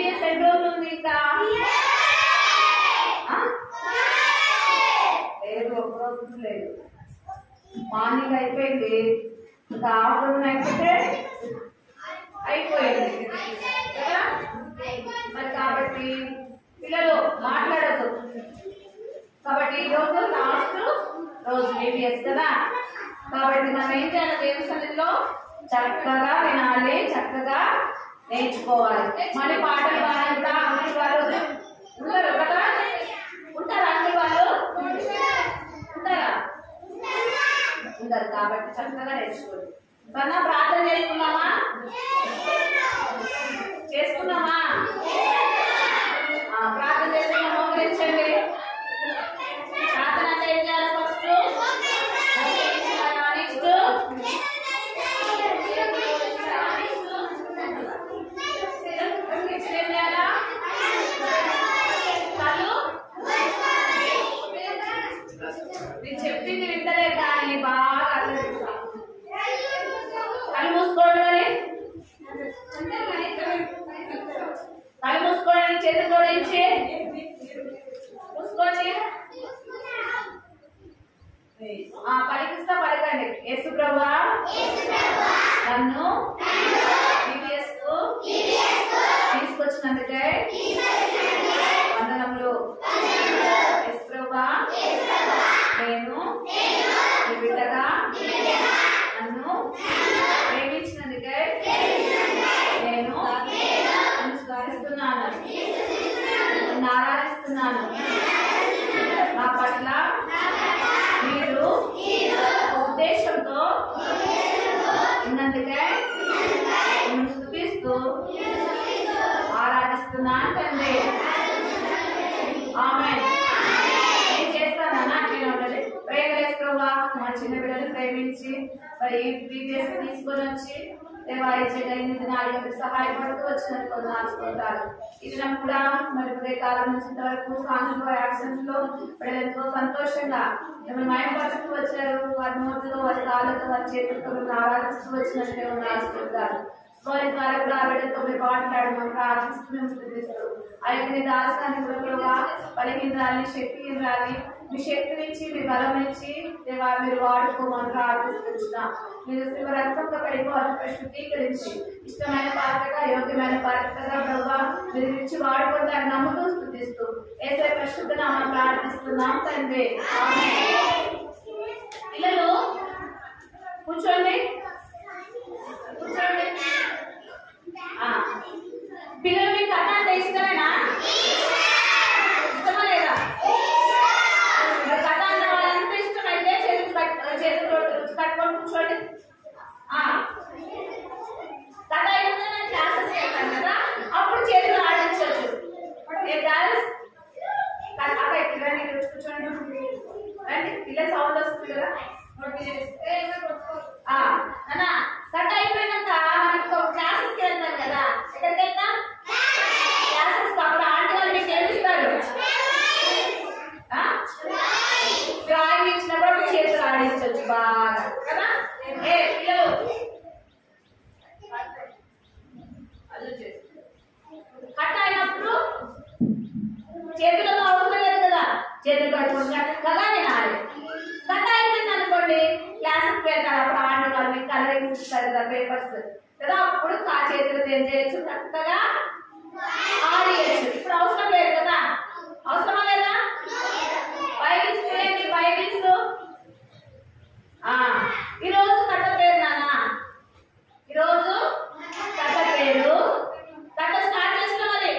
VBS ఎన్ని రోజులు ఉంది ఇంకా? లేదు, ఒక రోజు లేదు. మార్నింగ్ అయిపోయింది, ఇంకా ఆఫ్టర్నూన్ అయిపోతే అయిపోయింది కదా. మరి కాబట్టి పిల్లలు మాట్లాడద్దు. కాబట్టి ఈరోజు లాస్ట్ రోజు VBS కదా. కాబట్టి మనం ఏం చేయాలి? దేవుని సన్నిధిలో చక్కగా వినాలి, చక్కగా నేర్చుకోవాలి. మళ్ళీ పాటలు పాడంతా అంకుల్ వాళ్ళు ఉంటారు కదా. ఉంటారా అంకుల్ వాళ్ళు? ఉంటారా? ఉంటారు. కాబట్టి చక్కగా నేర్చుకోండి. కన్నా ప్రార్థన చేసుకున్నామా? చేసుకున్నామా? ప్రార్థన చేసుకున్నా మోకరించండి. ప్రార్థన అంటే ఏం చేయాలి? ఫస్ట్ నేను చెప్పింది వింటలేదు కానీ బాగా కళ్ళు మూసుకోండి. కళ్ళు మూసుకోండి, చేతులు జోడించి మూసుకోండి. పలికిస్తా పలకండి. యేసు ప్రభువా నన్ను VBS కు తీసుకొచ్చినందుకై వందనములు. యేసు ప్రభువా నేను నీ బిడ్డగా నన్ను ప్రేమించినందుకై నేను నిన్ను స్మరిస్తున్నాను, నిన్ను ఆరాధిస్తున్నాను. నా పట్ల మీరు ఉద్దేశంతో ఉన్నందుకై నిన్ను స్తుతిస్తూ ఆరాధిస్తున్నాను తండ్రి. ఆమేన్. నేను చేస్తానన్నా నేను ఉండాలి. ప్రేమలేసుకోవా మా చిన్న బిడ్డలు ప్రేమించి మరి VBS తీసుకొని వచ్చి దేవాలయ నాలుగు సహాయపడుతూ వచ్చినందుకు నాచుకుంటారు. ఇది నాకు కూడా మరి ఉదయకాలం నుంచి ఇంతవరకు సాంఘిక యాక్షన్స్ లో ఎంతో సంతోషంగా మయపరుస్తూ వచ్చారు. వారి నోటితో, వారి కాళ్ళతో, వారి చేతులతో ఆరాధిస్తూ వచ్చినట్టే నాచుకుంటారు. వారి ద్వారా కూడా బిడ్డతో మీరు మాట్లాడమని ప్రార్థిస్తూ మేము స్థుతిస్తూ ఆ యొక్క నీ దాసాన్ని కూడా బలహీనరాలి, శక్తిహీనరాలి మీ శక్తి నుంచి, మీ బలం నుంచి దేవా మీరు వాడుకోమని ప్రార్థిస్తున్నా. మీరు శివ రక్తంతో కడిపోవాలని శుద్ధీకరించి ఇష్టమైన పాత్రగా, యోగ్యమైన పాత్రగా ప్రభావ మీరు ఇచ్చి వాడుకుంటారని నమ్ముతూ స్థుతిస్తూ యేసయ్య పరిశుద్ధ నామమున ప్రార్థిస్తున్నాం తండ్రి. పిల్లలు కూర్చోండి, కూర్చోండి. పిల్లలు మీకు కథ అంటే ఇష్టమేనా? ఇష్టమా లేదా? కథ అన్న వాళ్ళంతా ఇష్టమైతే చేతులు కట్టుకొని కూర్చోండి. కథ అయిపోతే నేను క్లాసెస్ వెళ్తాను కదా, అప్పుడు చేతులు ఆడించవచ్చు. అక్కడ పిల్లల్ని కూర్చోండి. రండి, పిల్లల సౌండ్ వస్తుంది కదా. అన్నా కట్ అయిపోయినాక మనకు క్లాసెస్కి వెళ్తాం కదా. ఎక్కడికి వెళ్తాం? క్లాసెస్. అప్పుడు ఆంటీ వాళ్ళు మీకు ఏమిస్తారు? డ్రాయింగ్ ఇచ్చినప్పుడు చేతులు ఆడించవచ్చు బాగా కదా. పిల్లలు కట్ అయినప్పుడు చేతులతో అవసరం లేదు కదా, చేతులు కట్టుకుంటా కదా వినాలి. కట్ అయిపోయింది అనుకోండి, క్లాసెస్కి వెళ్తారు. అప్పుడు ఆంటీ వాళ్ళు మీకు కలరింగ్ ఇస్తారు కదా, పేపర్స్ కదా. అప్పుడు ఆ చేతులు ఏం చేయొచ్చు? చక్కగా ఆడియచ్చు. ఇప్పుడు అవసరం లేదు కదా. అవసరమా లేదా? బైబిల్స్ చూడండి, బైబిల్స్. ఈరోజు కథ పేరు నాన్న, ఈరోజు కథ పేరు. కథ స్టార్ట్ చేస్తున్నా మరి.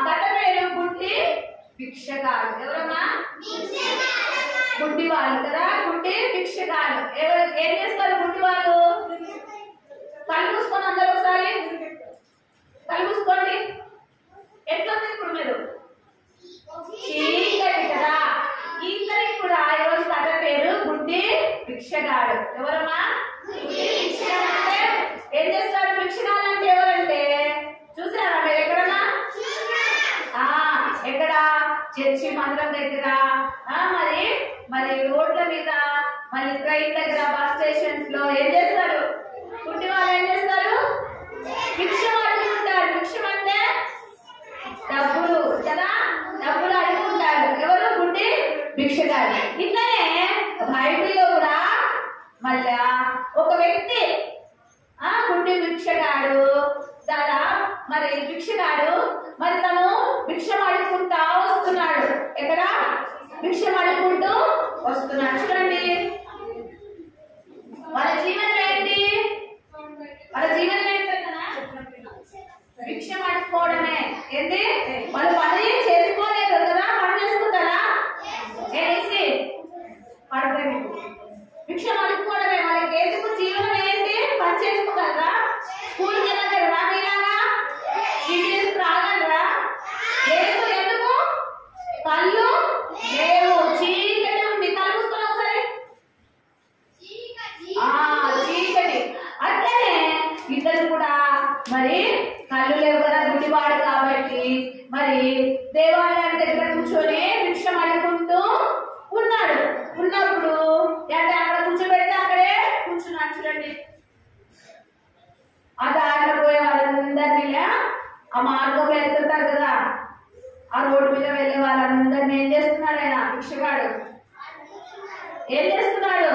కథ పేరు గుడ్డి భిక్షగాడు. ఎవరమ్మా? గుడ్డి వాళ్ళు కదా, గుడ్డి భిక్షగాడు. ఏం చేస్తారు గుడ్డి వాళ్ళు? కళ్ళు మూసుకొని అందరూ ఒకసారి కళ్ళు మూసుకోండి. ఎట్లా ఉంది ఇప్పుడు మీరు? చీకటి కదా. ఇద్దరికి కూడా ఈరోజు కథ పేరు గుడ్డి భిక్షగాడు. ఎవరమ్మా? అంటే ఏం చేస్తాడు? భిక్షగాడు అంటే ఎవరంటే చూసారా మీరు ఎక్కడన్నా? ఎక్కడ? చర్చి మందిరం దగ్గర, మరి రోడ్ల మీద, మళ్ళీ ట్రైన్ దగ్గర బస్ స్టేషన్స్ లో ఏం చేస్తారు? గుడ్డి వాళ్ళు ఏం చేస్తారు? భిక్షం అడుగుతుంటారు. భిక్షం అంటే డబ్బులు కదా, డబ్బులు అడుగుతుంటారు. ఎవరు? గుడ్డి భిక్షగాడు. ఇట్లనే బైబిల్లో కూడా మళ్ళా ఒక వ్యక్తి గుడ్డి భిక్షగాడు దాదా మరి భిక్షగాడు మరి తను భిక్షం అడుగుకుంటా వస్తున్నాడు. ఎక్కడ? భిక్షం అడుగుకుంటూ వస్తున్నాడు. చూడండి వాళ్ళ జీవనం ఏంటి? వాళ్ళ జీవనం ఏంటన్నా? భిక్షం అడుక్కోవడమే. ఏంటి? వాళ్ళు పని చేసుకోలేదు కదా, పని చేసుకుంటారా? ఏసి పడతాయి మీకు. భిక్షం అడుక్కోవడమే వాళ్ళకి. ఎందుకు? జీవనం ఏంటి? పని చేసుకుంటారా? స్కూల్కి వెళ్ళగలరా? మీలాగా ఇంటికి రాగలరా? లేదు. ఎందుకు? కళ్ళు లేవు, చీకటి ఉంది. కళ్ళు మూసుకొని ఒకసారి. చీకటి. అట్లనే ఇద్దరు కూడా మరి కళ్ళు లేవు కదా, గుడ్డివాడు కాబట్టి మరి దేవాలయం దగ్గర కూర్చొని భిక్షం అడుగుకుంటూ ఉన్నాడు. ఉన్నప్పుడు అంటే అక్కడ కూర్చోబెడితే అక్కడే కూర్చున్నాడు. చూడండి ఆ దారిలో పోయే వాళ్ళందరినీ, ఆ మార్గంలో వెళ్తుంటారు కదా, ఆ రోడ్డు మీద వెళ్ళే వాళ్ళందరినీ ఏం చేస్తున్నాడు ఆయన? భిక్షగాడు ఏం చేస్తున్నాడు?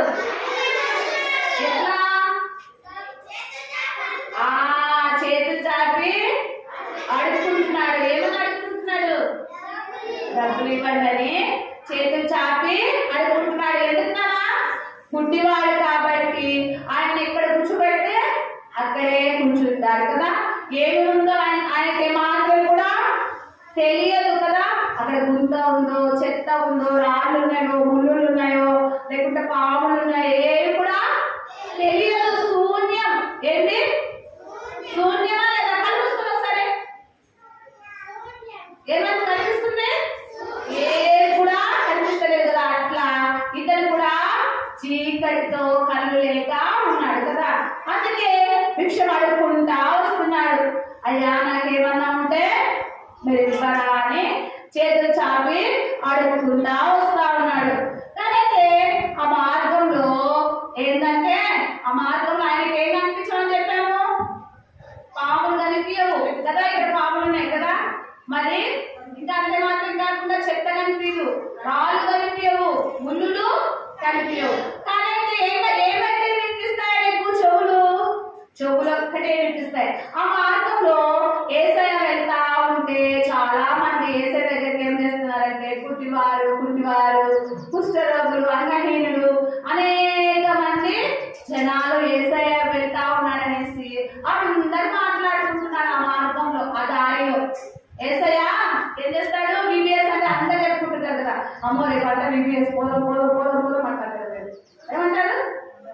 ఎట్లా? చేతులు చాపి అడుక్కుంటున్నాడు. ఏమని అడుక్కుంటున్నాడు? డబ్బులు ఇవ్వండి అని చేతులు చాపి అడుక్కుంటున్నాడు. ఎందుకున్నారా? గుడ్డివాడు కాబట్టి ఆయన ఎక్కడ కూర్చోబెడితే అక్కడే కూర్చుంటాడు కదా. ఏమి ఉందో ఆయనకి మాత్రం కూడా తెలియదు కదా. అక్కడ గుంత ఉందో, చెత్త ఉందో, రాళ్ళు ఉన్నాయో, ముళ్ళులు ఉన్నాయో, లేకుంటే పాములు ఉన్నాయో ఏవి కూడా తెలియదు. శూన్యం. ఏంటి? శూన్యమా లేదా? కనిపిస్తుంది ఒకసారి. ఏమైనా కనిపిస్తుంది? ఏది కూడా కనిపిస్తలేదు కదా. అట్లా ఇతను కూడా చీకటితో కళ్ళు లేక ఉన్నాడు కదా. అందుకే భిక్షం అడుక్కుంటా వస్తున్నాడు. అయ్యా నాకేమన్నా ఉంటే మీరు ఇవ్వరా అని చేతులు చాపి అడుగుకుంటా వస్తా ఉన్నాడు. కానీ ఆ మార్గంలో ఏంటంటే ఆ మార్గంలో ఆయనకి ఏం కనిపించమని చెప్పాము? పాములు కనిపించవు కదా. ఇక్కడ పాములు ఉన్నాయి కదా. మరి ఇంకా అంతే మాత్రం కాకుండా చెత్త కనిపించదు, రాళ్ళు కనిపించవు, ముళ్ళులు కనిపించవు. కానీ ఏమైతే వినిపిస్తాయి నీకు? చెవులు ఒక్కటే వినిపిస్తాయి. ఆ మార్గంలో యేసయ్య వెళ్తా ఉంటే చాలా మంది యేసయ్య దగ్గరికి ఏం చేస్తున్నారంటే గుడ్డివారు, కుష్ఠరోగులు, అంగహీనులు అనేక మంది జనాలు యేసయ్య వెళ్తా ఉన్నారనేసి అందరు మాట్లాడుకుంటున్నారు. ఆ మార్గంలో, ఆ దారిలో యేసయ్య ఏం చేస్తాడు? విబిఎస్ అంటే అందరు చెప్పుకుంటున్నారు కదా. అమ్మో రేపంట విబిఎస్ పోదాం అంటారు కదా. ఏమంటారు?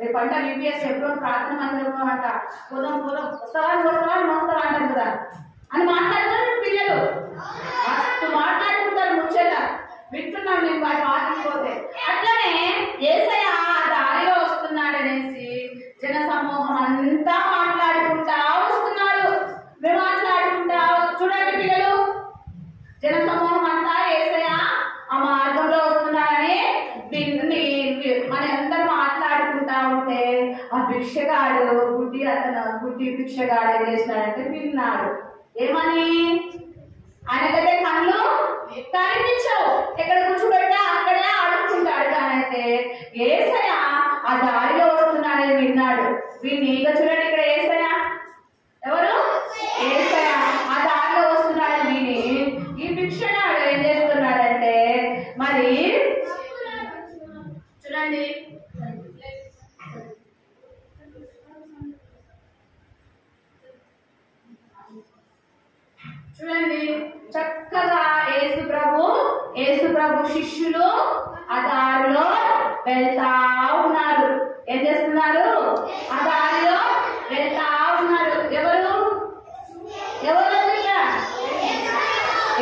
రేపంట విబిఎస్ ఎప్పుడో ప్రార్థన మందిరంలో అంట పోదాం వస్తావా అంటారు కదా అని మాట్లాడుతారు పిల్లలు. మస్తు మాట్లాడుకుంటారు, ముచ్చట వింటున్నాం నేను వాటి మాట్లాడిపోతే. అట్లనే యేసయ్య దారిలో వస్తున్నాడనేసి జన సమూహం అంతా మాట్లాడుకుంటా వస్తున్నారు. మాట్లాడుకుంటా చూడండి పిల్లలు, జన సమూహం అంతా యేసయ్య ఆ మార్గంలో వస్తున్నాడని మన అందరూ మాట్లాడుకుంటా ఉంటే ఆ భిక్షగాడు గుడ్డి భిక్షగాడు ఏం చేసినాడంటే విన్నాడు. ఏమని? ఆయనకైతే కళ్ళు కనిపించవు, ఎక్కడ కూర్చోబెట్టా అక్కడే ఆడుకుంటాడు. కానైతే యేసయ్య ఆ దారిలో వస్తున్నాడని విన్నాడు. వీడిని ఇక చూడండి, ఇక్కడ యేసయ్య ఎవరు? యేసయ్య ఆ దారిలో వస్తున్నాడని విని ఈ భిక్షగాడు ఏం చేస్తున్నాడంటే మరి చూడండి చక్కగా యేసు ప్రభు శిష్యులు ఆ దారిలో వెళ్తా ఉన్నారు. ఏం చేస్తున్నారు? ఆ దారిలో వెళ్తా ఉన్నారు. ఎవరు?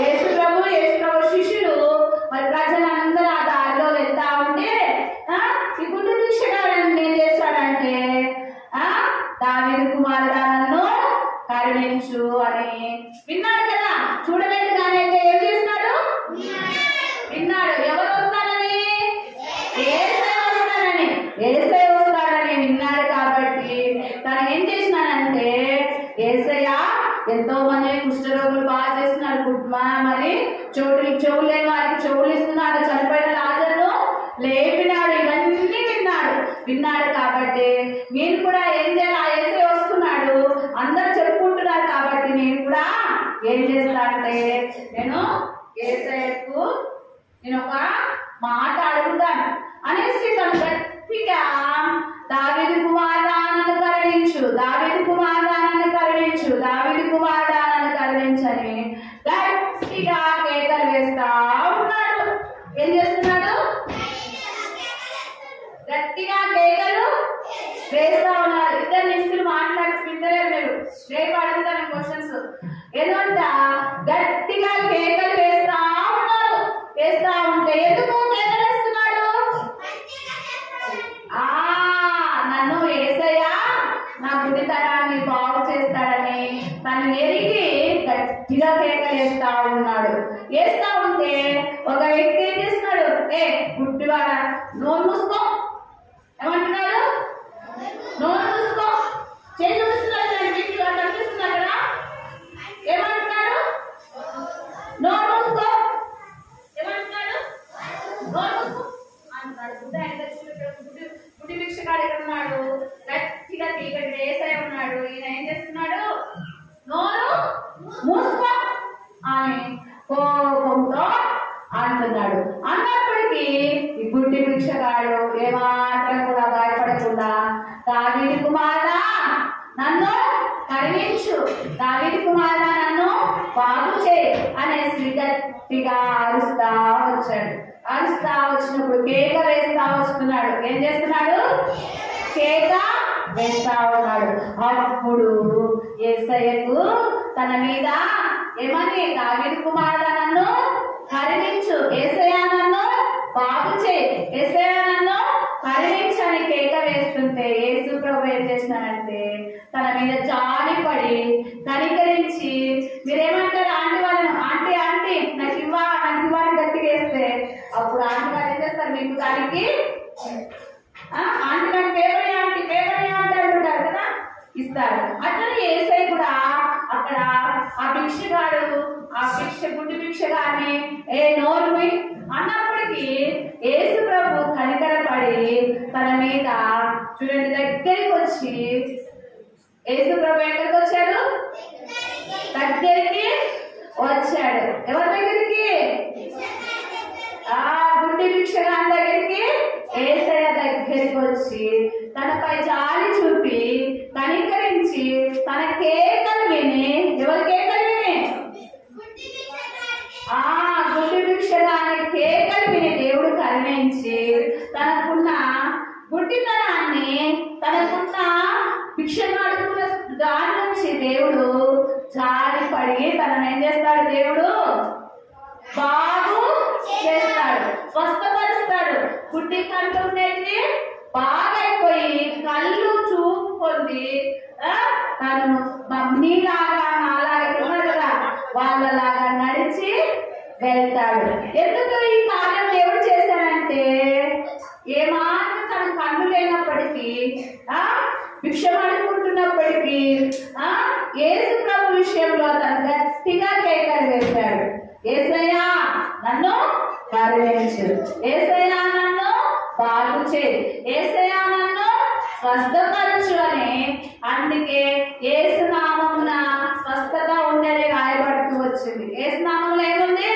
యేసు ప్రభు శిష్యులు మరి ప్రజలందరూ ఆ దారిలో వెళ్తా ఉంటే ఈ గుడ్డి భిక్షగాడు ఏం చేశాడంటే దావీదు కుమారుడా నన్ను కరుణించు అని విన్నాడు కదా. చూడలేదు కానీ అయితే ఏం చేస్తున్నాడు? విన్నాడు. ఎవరు వస్తానని? యేసయ్య వస్తానని. ఎంతో మంది కుష్ఠరోగులు బాగా చేస్తున్నాడు. మరి చెవులు లేని వారికి చెవులు ఇస్తున్నాడు. చనిపోయిన లాజరును లేపినాడు. ఇవన్నీ విన్నాడు కాబట్టి నేను కూడా ఏం చేయాలి? ఆ యేసయ్య వస్తున్నాడు, అందరు చెప్పుకుంటున్నారు కాబట్టి నేను కూడా ఏం చేస్తా అంటే నేను యేసయ్యకు నేను ఒక మాట అడుగుతాను అనేసి తను గట్టిగా దావీదు కుమారుడా నన్ను కరుణించు, దావీదు కుమారుడా నన్ను కరుణించు, దావీదు కుమారుడా నన్ను కరుణించని గట్టిగా కేకలు వేస్తా ఉన్నాడు. ఏం చేస్తున్నాడు? గట్టిగా కేకలు వేస్తా ఉన్నారు. ఇద్దరు నిస్తులు మాట్లాడుతుంటారు. మీరు రేపు అడుగుతాను క్వశ్చన్స్. ఏదంట గట్టిగా కేకలు వేస్తా ఉన్నారు. వేస్తా ఉంటే ఎందుకు కేకలు వేస్తున్నాడు? నన్ను యేసయ్య నా గుడితనాన్ని బాగు చేస్తాడని తను ఎరిగి గట్టిగా కేకలు వేస్తా ఉన్నాడు. వేస్తా ఉంటే ఒక వ్యక్తి ఏం చేస్తున్నాడు? గుడ్డివాడా నోరు మూసుకో. ఏమంటున్నాడు? నోరు మూసుకో. చేసి చూపిస్తున్నాడు. కనిపిస్తున్నారు కదా? ఏమంటున్నాడు? నోరు మూసుకో. ఏమంటున్నాడు? నోరు మూసుకో అంటున్నాడు. గుడ్డి భిక్షగాడు ఇక్కడ ఉన్నాడు. గట్టిగా ఇక్కడ యేసయ్య ఉన్నాడు. ఈయన ఏం చేస్తున్నాడు? నోరు మూసుకో అని కోపంతో అంటున్నాడు. అన్నప్పటికీ ఈ గుడ్డి భిక్షగాడు ఏమాత్రం కూడా భయపడకుండా దావీదు కుమారుడా నన్ను కరుణించు, దావీదు కుమారుడా నన్ను బాగు చేయి అనేసి గట్టిగా అరుస్తా వచ్చాడు. అరుస్తా వచ్చినప్పుడు కేక వేస్తా వస్తున్నాడు. ఏం చేస్తున్నాడు? కేక వేస్తా ఉన్నాడు. అప్పుడు యేసయ్యకు తన మీద ఏమని దావీదు కుమారుడా నన్ను కరుణించు, యేసయ్య నన్ను బాగు చేయి, యేసయ్య నన్ను కరుణించని కేక వేస్తుంటే యేసు ప్రభు ఏం చేసినాడంటే తన మీద జాలిపడి కనికరించి, మీరేమంటారు ఆంటీ వాళ్ళను? ఆంటీ ఆంటీ నాకు ఇవ్వాలి గట్టిగా వేస్తే అప్పుడు ఆంటీ వాళ్ళు ఏం చేస్తారు? మీకు దానికి ఆంటీ నాకు పేపర్ ఆంటీ అంటుంటారు కదా, ఇస్తారు. అట్లనే యేసయ్య కూడా అక్కడ ఆ గుడ్డి భిక్షగాన్ని నోరు అన్నప్పటికీ యేసు ప్రభు కనికరపడి తన మీద చూడండి దగ్గరికి వచ్చి, యేసు ప్రభు ఎక్కడికి వచ్చాడు? దగ్గరికి వచ్చాడు. ఎవరి దగ్గరికి? గుడ్డి భిక్షగాని దగ్గరికి యేసయ్య దగ్గరికి వచ్చి తనపై జాలి చూపి కనికరించి తన కేకలు విని, ఎవరి కేకలు విని? గుడ్డి భిక్షగాని కేకలు విని దేవుడు కరుణించి తనకున్న గుడ్డితనాన్ని, తనకున్న భిక్షను అడుగుతున్న దాని నుంచి దేవుడు జాలిపడి తనను ఏం చేస్తాడు? దేవుడు బాగు చేస్తాడు, స్వస్థపరుస్తాడు. గుడ్డి కళ్ళు ఉండేది బాగైపోయి కళ్ళు చూపు పొంది తను నీలాగా నాలాగా ఉన్నారు కదా వాళ్ళలాగా నడిచి వెళ్తాడు. ఎందుకు ఈ కార్యం దేవుడు చేశాడంటే ఏమాత్రం తన కళ్ళు లేనప్పటికీ భిక్షం అనుకుంటున్నప్పటికీ యేసు ప్రభు విషయంలో తను గట్టిగా కేకలు వేశాడు. యేసయ్య నన్ను కరుణించు, యేసయ్య నన్ను బాగు చేయి, యేసయ్య నన్ను స్వస్థపరచు అని. అందుకే యేసు నామమున స్వస్థత ఉండేది రాయబడుతూ వచ్చింది. యేసు నామంలో ఏముంది?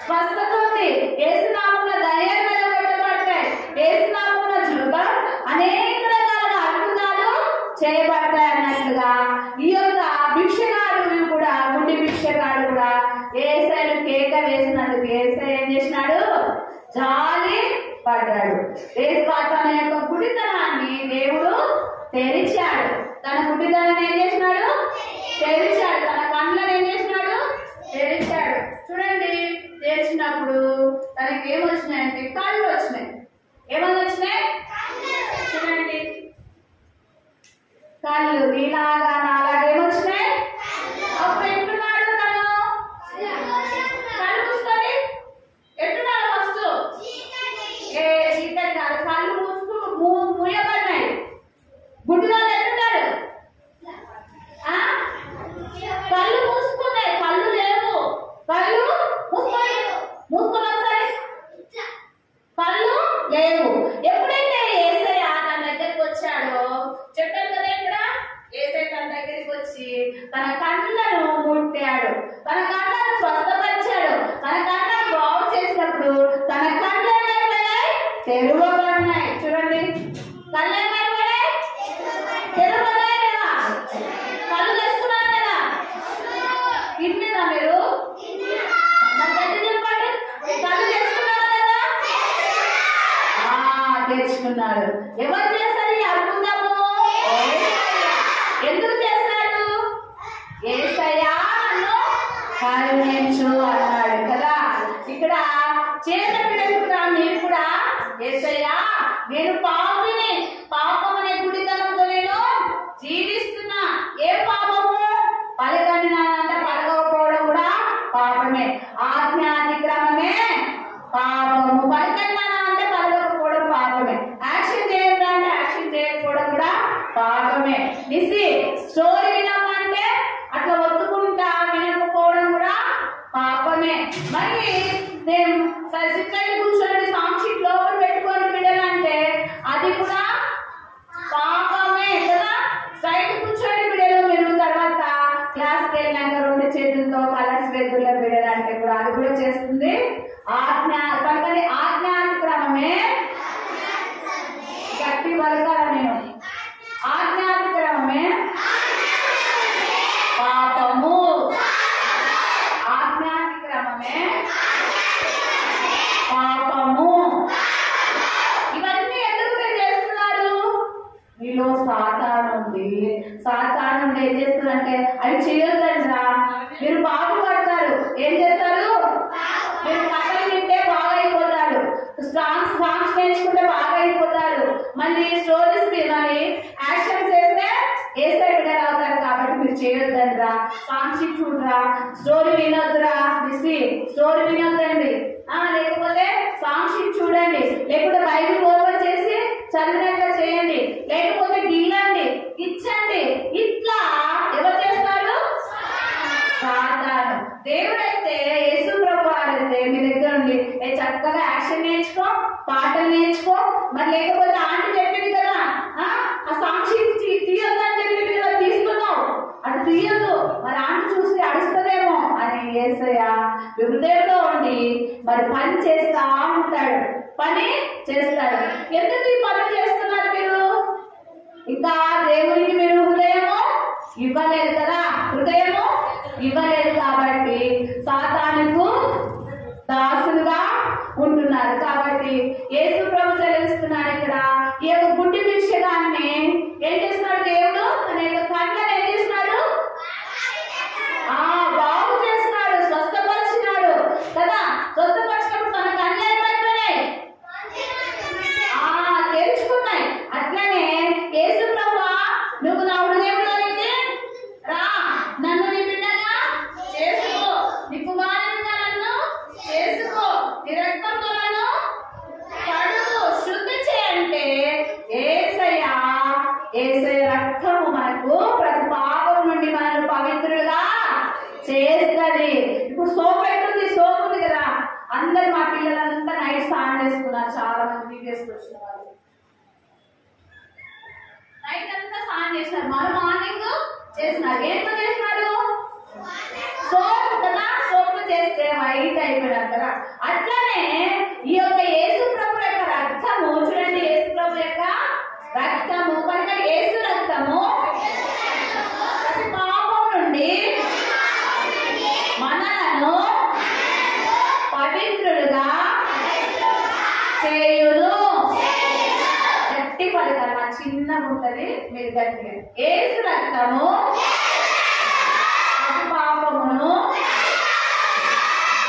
స్వస్థత ఉంది. యేసు నామంలో ధైర్యం నిలబెట్టబడతాయి. యేసు నామంలో అనేక రకాల అద్భుతాలు చేయబడతాయి అన్నట్లుగా ఈ యొక్క భిక్షగాడు కూడా, గుడ్డి భిక్షగాడు కూడా యేసయ్యను కేక వేసినందుకు యేసయ్య ఏం చేసినాడు? జాలి పడ్డాడు. తన యొక్క గుడితనాన్ని దేవుడు తెరిచాడు. తన గుడితనాన్ని ఏం చేసినాడు? తెరిచాడు. తన కళ్ళను ఏం చేసినాడు? తెరిచాడు. చూడండి, తెరిచినప్పుడు తనకి ఏమొచ్చినాయంటే కళ్ళు వచ్చినాయి. ఏమని వచ్చినాయి? చూడండి, కళ్ళు నీలాగా నాలాగా ఏమొచ్చినాయి? అప్పుడు ఎట్టున్నాడు తను? కళ్ళు మూసుకొని ఎట్టున్నాడు? ఫస్ట్ చీకటి కాదు, కళ్ళు మూయబడినాయి. గుడ్డిలో ఎట్టున్నాడు? తన కళ్ళను ముట్టాడు, తన కళ్ళను స్వస్థపరిచాడు. తన కళ్ళను బాగు చేసినప్పుడు తన కళ్ళు ఏమైపోయాయి? తెరువబడినాయి. చూడండి, కళ్ళు ఏమైపోయాయి? తెరువబడ్డాయి కదా. కళ్ళు తెచ్చుకున్నారు కదా. విన్నారా మీరు? చెప్పండి, కళ్ళు తెచ్చుకున్నారు కదా. తెచ్చుకున్నాడు. ఎవరు చేస్తారు ఈ అద్భుతము? ఎందుకు చేస్తాడు? యేసయ్యా నన్ను కరుణించు అన్నాడు కదా. ఇక్కడ చేసిన బిడ్డలు కూడా మీరు కూడా యేసయ్యా నేను పాపిని, పాపం అనే గుడితనంతో నేను జీవిస్తున్నా. ఏ పాపము? పలకనినంట పలకపోవడం కూడా పాపమే. ఆజ్ఞాతిక్రమమే పాపము. పలకనినా అంటే పలకపోవడం పాపమే. యాక్షన్ చేయడం అంటే యాక్షన్ చేయకపోవడం కూడా పాపమే. స్టోరీ వినాలంటే అట్లా ఒత్తుకుంటా వినకపోవడం కూడా పాపమే. మరి నేను సిద్ధంగా కూర్చొని సాక్షి లోపల పెట్టుకొని బిడ్డలంటే అది కూడా పాపమే కదా. సైడ్ కూర్చొని బిడ్డలు మీరు తర్వాత క్లాస్కి వెళ్ళినాక 2 చేతులతో కలర్స్ వేదుల్లో బిడ్డలంటే కూడా అది కూడా చేస్తుంది ఆజ్ఞాతిక్రమమే. గట్టి పలకాల నేను. ఆజ్ఞాతిక్రమమే పాపము. ఆజ్ఞాతిక్రమమే పాపము. ఇవన్నీ ఎందుకు చేస్తున్నారు? మీలో సాతాను ఉంది. సాతాను ఉండి ఏం చేస్తుందంటే అవి చేయొద్దంటా. మీరు బాగుపడతారు. ఏం చేస్తారు? మీరు కథలు వింటే బాగా అయిపోతారు. సాంగ్స్ నేర్చుకుంటే బాగా అయిపోతారు. మళ్ళీ స్టోరీస్ వినాలి, యాక్షన్ చేస్తే ఏ సైడ్ అవుతారు. కాబట్టి మీరు చేయొద్దండ్రా. సాంగ్స్ చూడరా, స్టోరీ వినొద్దురా. స్టోరీ వినొద్దండి. లేకపోతే సాంగ్స్ చూడండి, లేకపోతే బైబిల్ ఓపెన్ చేసి చదివినట్టు చేయండి, లేకపోతే గిల్లండి, ఇచ్చండి. ఇట్లా ఎవరు చేస్తారు? సాతాను. దేవుడైతే యేసు ప్రభు అయితే మీ దగ్గర ఉండి చక్కగా యాక్షన్ నేర్చుకో, పాటలు నేర్చుకో. మరి లేకపోతే ఆంటీ చెప్పింది కదా ఆ సాక్షి తీయొద్దని చెప్పింది కదా, తీసుకున్నావు. అటు తీయొద్దు, మరి ఆంటీ చూసి అడుస్తుందేమో అని యేసయ్య హృదయంలో ఉండి మరి పని చేస్తా ఉంటాడు. పని చేస్తాడు. ఎందుకు ఈ పని చేస్తున్నారు మీరు? ఇంకా దేవునికి మీరు హృదయము ఇవ్వలేదు కదా. హృదయము ఇవ్వలేదు కాబట్టి సాతానుకు దాసులుగా ఉంటున్నారు. కాబట్టి యేసు ప్రభు సెలవిస్తున్నాడు ఇక్కడ. ఈ యొక్క గుడ్డి భిక్షగాన్ని ఏం చేస్తున్నాడు? దేవుడు తన యొక్క కళ్ళను ఏం చేస్తున్నాడు? బాగు చేస్తున్నాడు, స్వస్థపరిచినాడు కదా. స్వస్థపరిచినప్పుడు తన కళ్ళు ఏమైపోయినాయి? తెరుచుకున్నాయి. అట్లనే యేసు ప్రభువా నువ్వు నా హృదయంలో నుంచి రా, నన్ను నీ బిడ్డగా చేసుకో, నీ కుమారునిగా నన్ను చేసుకో, నీ రక్తంతో నన్ను కడుగు, శుద్ధి చేయంటే యేసయ్య రక్తము మనకు ప్రతి పాపం నుండి మనల్ని పవిత్రులుగా చేస్తుంది. ఇప్పుడు సోప్ ఎట్టుంది? సోప్ ఉంది కదా. అందరు మా పిల్లలంతా నైట్ స్నానం చేసుకున్నారు. చాలా మంది వీడియోస్ వచ్చిన వాళ్ళు నైట్ అంతా స్నానం చేసినారు. మన మార్నింగ్ చేసినారు. ఏంటో చేసినారు? సోప్ కదా. సోప్ చేస్తే వైట్ అయిపోయారు కదా. అట్లనే ఈ యొక్క యేసు ప్రభు యొక్క రక్తము చూడండి. యేసు ప్రభు యొక్క రక్తము కనుక యేసు రక్తము ప్రతి పాపం నుండి మనలను పవిత్రులుగా చేయును. గట్టి పలకాలి. మా చిన్నగా ఉంటది, మీరు గట్టిగా. యేసు రక్తము ప్రతి పాపమును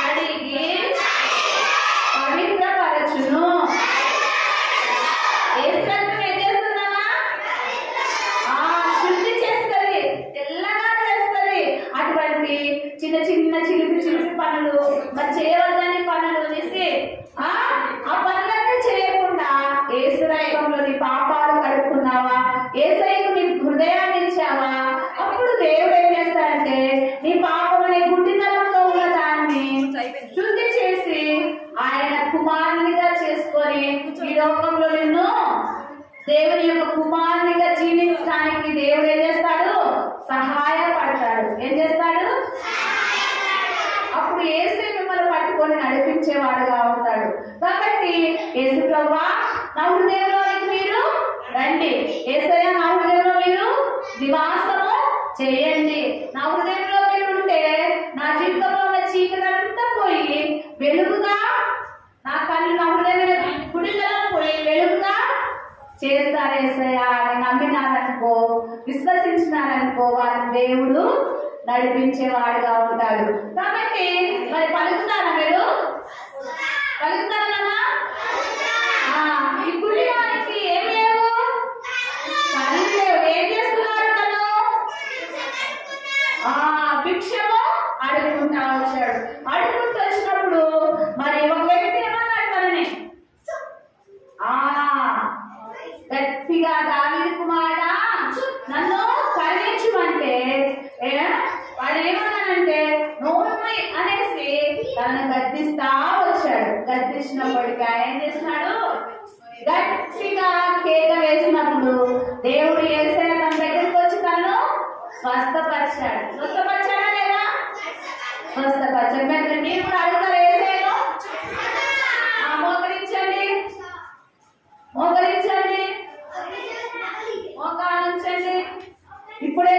కడిగి పవిత్రపరచును. యేసు రక్తం ఏం చేస్తుందమ్మా? శుద్ధి చేస్తుంది, తెల్లగా చేస్తుంది. అటువంటి చిన్న చిన్న చిలిపి పనులు మరి చేయవద్దని పనులు చేసి ఆ పనులన్నీ చేయకుండా యేసు రక్తంలో నీ పాపాలు కడుక్కున్నావా? యేసయ్యకు నీ హృదయాన్ని ఇచ్చావా? అప్పుడు దేవుడు ఏం చేస్తాడంటే నీ పాపం అనే గుడ్డితనంలో ఉన్న దాన్ని శుద్ధి చేసి ఆయన కుమారునిగా చేసుకొని ఈ లోకంలో నిన్ను దేవుని యొక్క కుమారునిగా జీవించడానికి దేవుడు ఏం చేస్తాడు? సహాయపడతాడు. ఏం చేస్తాడు? అప్పుడు యేసే మిమ్మల్ని పట్టుకొని నడిపించేవాడుగా ఉంటాడు. కాబట్టి యేసు ప్రభువా నా హృదయంలోనికి మీరు రండి, యేసయ్య నా హృదయంలో మీరు నివాసము చేయండి. నా హృదయంలో మీరు ఉంటే నా జీవితంలో ఉన్న చీకటంతా పోయి వెలుగుగా, నా కళ్ళు నా హృదయం గుడిలో పోయి వెలుగుగా చేస్తారు. యేసయ్య అని నమ్మినారనుకో, విశ్వసించినారనుకో, వారిని దేవుడు నడిపించేవాడుగా ఉంటాడు. కాబట్టి మరి పలుకుతారా మీరు? పలుకుతారా? ఇప్పుడు వారికి ఏమి లేవు, కళ్ళు లేవు. ఏం చేస్తున్నాడు తను? భిక్షము అడుగుకుంటా వచ్చాడు. అడుగుకుంటూ వచ్చినప్పుడు మరి ఒక వ్యక్తి ఏమన్నాడు తనని గట్టిగా, దావీదు కుమారుడా నన్ను కరుణించమంటే వాడు ఏమన్నానంటే నోర్మై అనేసి తనను గద్దిస్తా వచ్చాడు. గద్దించినప్పటికీ ఆయన ఏం చేస్తున్నాడు? గట్టిగా కేక వేసినప్పుడు దేవుడు యేసయ్య తన దగ్గరికి వచ్చి తనను స్వస్థపరిచాడు. స్వస్థపరిచాడా లేదా? స్వస్థపరిచాడు. మీరు కూడా అడుగుతారు యేసయ్యను? మోకరించండి, మోకరించండి, మోకాలుంచండి. ఇప్పుడే